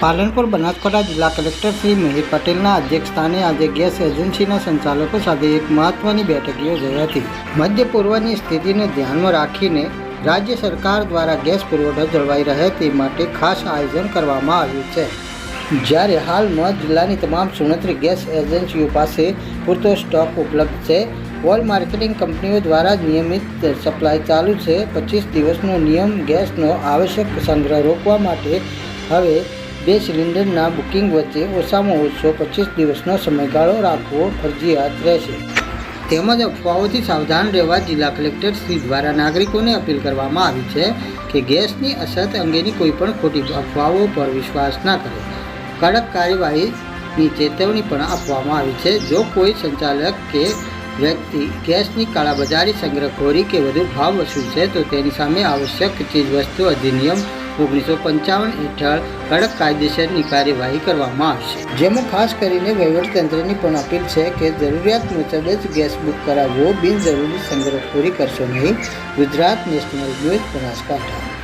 પાલનપુર બનાસકાંઠા જિલ્લા કલેક્ટર શ્રી મિહિર પટેલના અધ્યક્ષસ્થાને આજે ગેસ એજન્સીના સંચાલકો સાથે એક મહત્વની બેઠક યોજાઈ હતી। મધ્ય પૂર્વની સ્થિતિને ધ્યાનમાં રાખીને રાજ્ય સરકાર દ્વારા ગેસ પુરવઠો જળવાઈ રહે તે માટે ખાસ આયોજન કરવામાં આવ્યું છે। જ્યારે હાલમાં જિલ્લાની તમામ 67 ગેસ એજન્સીઓ પાસે પૂરતો સ્ટોક ઉપલબ્ધ છે। ઓલ માર્કેટિંગ કંપનીઓ દ્વારા નિયમિત સપ્લાય ચાલુ છે। 25 દિવસનો નિયમ ગેસનો આવશ્યક સંગ્રહ રોકવા માટે હવે 2 સિલિન્ડરના બુકિંગ વચ્ચે ઓછામાં ઓછો 25 દિવસનો સમયગાળો રાખવો ફરજિયાત રહેશે। તેમજ અફવાઓથી સાવધાન રહેવા જિલ્લા કલેક્ટર શ્રી દ્વારા નાગરિકોને અપીલ કરવામાં આવી છે કે ગેસની અછત અંગેની કોઈપણ ખોટી અફવાઓ પર વિશ્વાસ ન કરે। કડક કાર્યવાહીની ચેતવણી પણ આપવામાં આવી છે। જો કોઈ સંચાલક કે વ્યક્તિ ગેસની કાળાબજારી, સંગ્રહખોરી કે વધુ ભાવ વસૂલશે તો તેની સામે આવશ્યક ચીજવસ્તુ અધિનિયમ 1955 હેઠળ કડક કાયદેસરની કાર્યવાહી કરવામાં આવશે। જેમાં ખાસ કરીને વહીવટીતંત્રની પણ અપીલ છે કે જરૂરિયાત મુજબ જ ગેસ બુક કરાવવો, બિનજરૂરી સંગ્રહખોરી કરશો નહીં। Gujarat national news, Banaskantha.